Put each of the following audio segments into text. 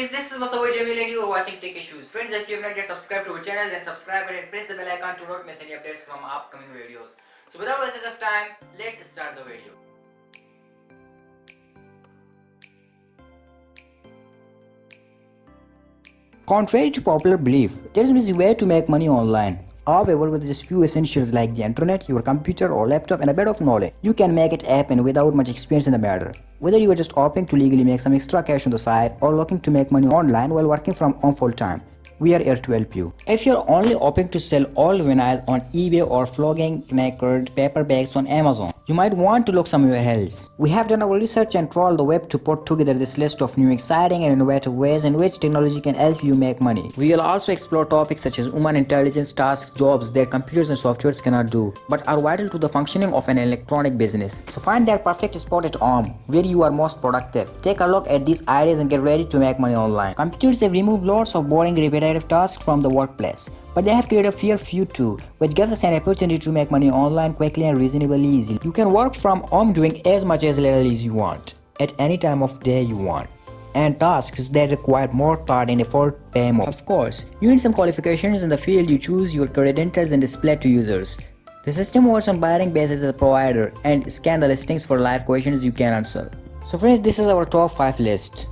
friends, this was our Jamil and you are watching Tech Issues. Friends, if you have not yet subscribed to our channel, then subscribe and press the bell icon to not miss any updates from our upcoming videos. So without wastage of time, let's start the video. Contrary to popular belief, there is an easy way to make money online. However, with just few essentials like the internet, your computer or laptop and a bit of knowledge, you can make it happen without much experience in the matter. Whether you are just hoping to legally make some extra cash on the side or looking to make money online while working from home full time, we are here to help you. If you're only hoping to sell old vinyl on eBay or flogging knackered paperbacks on Amazon, you might want to look somewhere else. We have done our research and trawled the web to put together this list of new exciting and innovative ways in which technology can help you make money. We will also explore topics such as human intelligence tasks, jobs that computers and softwares cannot do, but are vital to the functioning of an electronic business. So find that perfect spot at home, where you are most productive. Take a look at these ideas and get ready to make money online. Computers have removed lots of boring repetitive tasks from the workplace, but they have created a fair few too, which gives us an opportunity to make money online quickly and reasonably easily. You can work from home doing as much as little as you want, at any time of day you want. And tasks that require more thought and effort pay more. Of course, you need some qualifications in the field you choose, your credentials and display to users. The system works on bidding basis as a provider and scan the listings for live questions you can answer. So friends, this is our top 5 list.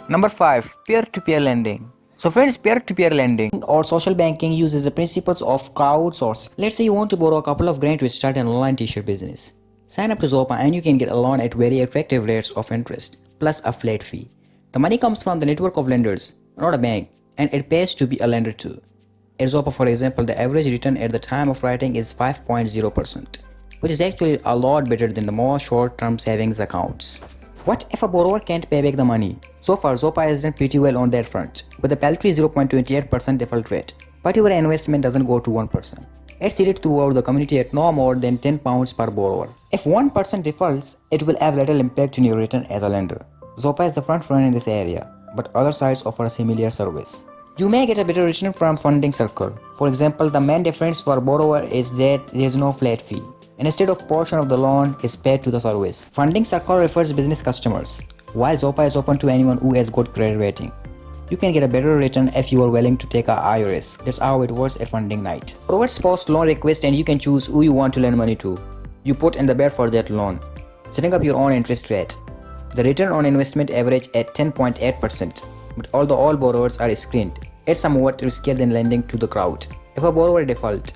Number 5. Peer-to-peer lending. So friends, peer-to-peer lending or social banking uses the principles of crowdsourcing. Let's say you want to borrow a couple of grand to start an online t-shirt business. Sign up to Zopa and you can get a loan at very attractive rates of interest, plus a flat fee. The money comes from the network of lenders, not a bank, and it pays to be a lender too. At Zopa, for example, the average return at the time of writing is 5.0%, which is actually a lot better than the most short-term savings accounts. What if a borrower can't pay back the money? So far, Zopa has done pretty well on that front, with a paltry 0.28% default rate, but your investment doesn't go to 1%. It's seated throughout the community at no more than £10 per borrower. If 1% defaults, it will have little impact on your return as a lender. Zopa is the front runner in this area, but other sites offer a similar service. You may get a better return from Funding Circle. For example, the main difference for a borrower is that there is no flat fee. Instead of portion of the loan is paid to the service. Funding Circle refers business customers, while Zopa is open to anyone who has good credit rating. You can get a better return if you are willing to take a higher risk. That's how it works at Funding Night. Borrowers post loan request and you can choose who you want to lend money to. You put in the bid for that loan, setting up your own interest rate. The return on investment average at 10.8%, but although all borrowers are screened, it's somewhat riskier than lending to the crowd. If a borrower defaults,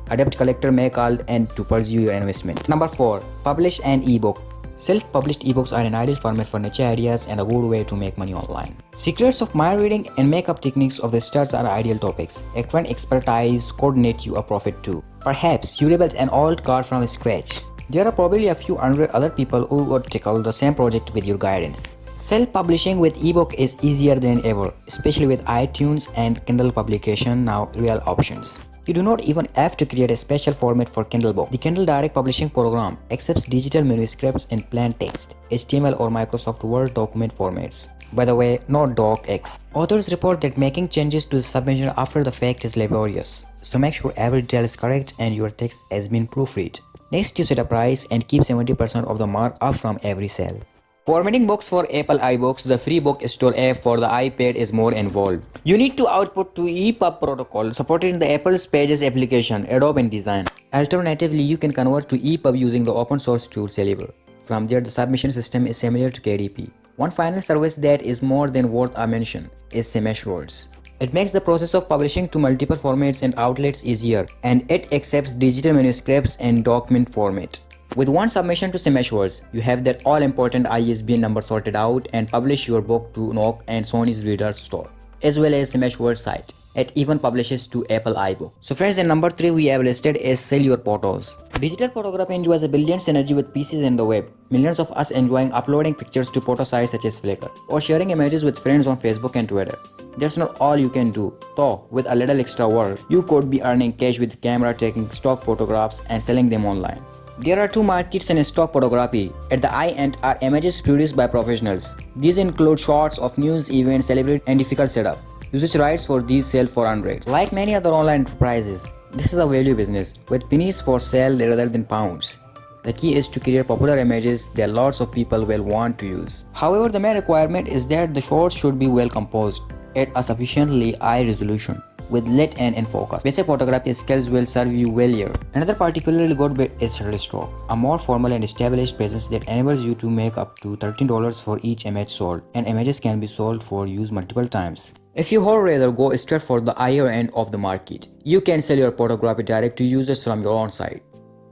a debt collector may call and to pursue your investment. Number 4. Publish an ebook. Self-published ebooks are an ideal format for niche ideas and a good way to make money online. Secrets of mind reading and makeup techniques of the stars are ideal topics. Excellent expertise coordinate you a profit too. Perhaps you rebuilt an old car from scratch. There are probably a few hundred other people who would tackle the same project with your guidance. Self-publishing with ebook is easier than ever, especially with iTunes and Kindle publication now real options. You do not even have to create a special format for Kindle book. The Kindle Direct Publishing program accepts digital manuscripts in plain text, HTML or Microsoft Word document formats. By the way, not docx. Authors report that making changes to the submission after the fact is laborious, so make sure every detail is correct and your text has been proofread. Next, you set a price and keep 70% of the markup from every sale. Formatting books for Apple iBooks, the free book store app for the iPad is more involved. You need to output to EPUB protocol supported in the Apple's Pages application, Adobe InDesign. Alternatively, you can convert to EPUB using the open source tool Calibre. From there, the submission system is similar to KDP. One final service that is more than worth a mention is Smashwords. It makes the process of publishing to multiple formats and outlets easier, and it accepts digital manuscripts and document format. With one submission to Smashwords, you have that all-important ISBN number sorted out and publish your book to Nook and Sony's Reader Store, as well as Smashwords site. It even publishes to Apple iBook. So friends, in number 3 we have listed is sell your photos. Digital photography enjoys a brilliant synergy with PCs and the web. Millions of us enjoying uploading pictures to photo sites such as Flickr or sharing images with friends on Facebook and Twitter. That's not all you can do, though with a little extra work, you could be earning cash with camera taking stock photographs and selling them online. There are two markets in stock photography. At the high end are images produced by professionals. These include shots of news, events, celebrities, and difficult setup. Usage rights for these sell for hundreds. Like many other online enterprises, this is a value business with pennies for sale rather than pounds. The key is to create popular images that lots of people will want to use. However, the main requirement is that the shots should be well composed at a sufficiently high resolution with lit and in focus. Basic photography skills will serve you well here. Another particularly good bit is Shutterstock, a more formal and established presence that enables you to make up to $13 for each image sold, and images can be sold for use multiple times. If you would rather go straight for the higher end of the market, you can sell your photography direct to users from your own site.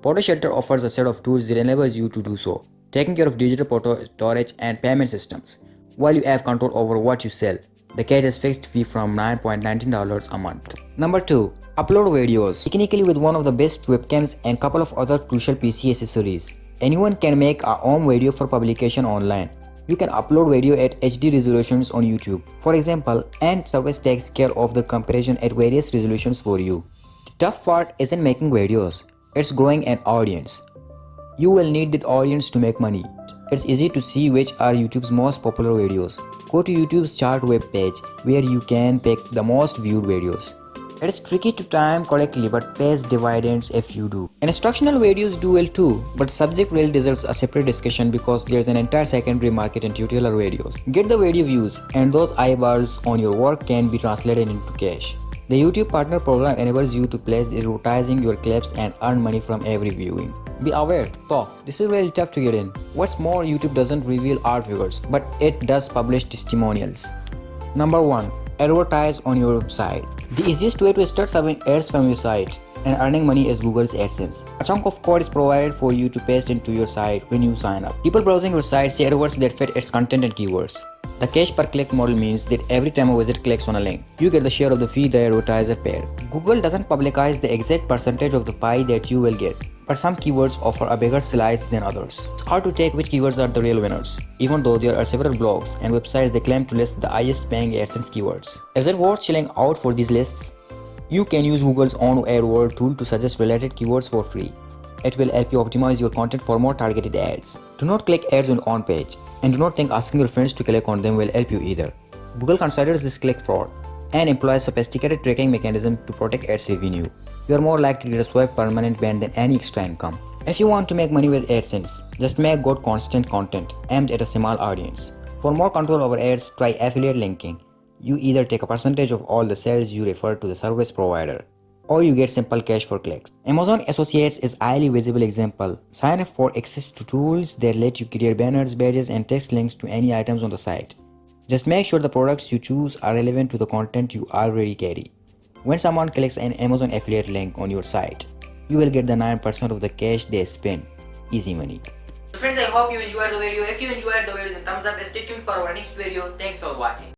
PhotoShelter offers a set of tools that enables you to do so, taking care of digital photo storage and payment systems, while you have control over what you sell. The cash is fixed fee from $9.19 a month. Number 2. Upload videos. Technically, with one of the best webcams and couple of other crucial PC accessories, anyone can make a home video for publication online. You can upload video at HD resolutions on YouTube, for example, and service takes care of the comparison at various resolutions for you. The tough part isn't making videos, it's growing an audience. You will need that audience to make money. It's easy to see which are YouTube's most popular videos. Go to YouTube's chart web page where you can pick the most viewed videos. It is tricky to time correctly but pays dividends if you do. Instructional videos do well too, but subject really deserves a separate discussion because there's an entire secondary market in tutorial videos. Get the video views, and those eyeballs on your work can be translated into cash. The YouTube Partner Program enables you to place advertising your clips and earn money from every viewing. Be aware, though, this is really tough to get in. What's more, YouTube doesn't reveal art figures, but it does publish testimonials. Number 1. Advertise on your website. The easiest way to start serving ads from your site and earning money is Google's AdSense. A chunk of code is provided for you to paste into your site when you sign up. People browsing your site see AdWords that fit its content and keywords. The cash per click model means that every time a visitor clicks on a link, you get the share of the fee the advertiser paid. Google doesn't publicize the exact percentage of the pie that you will get, but some keywords offer a bigger slice than others. It's hard to take which keywords are the real winners, even though there are several blogs and websites that claim to list the highest paying AdSense keywords. Is it worth chilling out for these lists? You can use Google's own AdWords tool to suggest related keywords for free. It will help you optimize your content for more targeted ads. Do not click ads on your own page, and do not think asking your friends to click on them will help you either. Google considers this click fraud and employs sophisticated tracking mechanism to protect ads revenue. You are more likely to get a swipe permanent ban than any extra income. If you want to make money with AdSense, just make good constant content aimed at a small audience. For more control over ads, try affiliate linking. You either take a percentage of all the sales you refer to the service provider, or you get simple cash for clicks. Amazon Associates is a highly visible example. Sign up for access to tools that let you create banners, badges, and text links to any items on the site. Just make sure the products you choose are relevant to the content you already carry. When someone clicks an Amazon affiliate link on your site, you will get the 9% of the cash they spend. Easy money. So friends, I hope you enjoyed the video. If you enjoyed the video, then thumbs up. Stay tuned for our next video. Thanks for watching.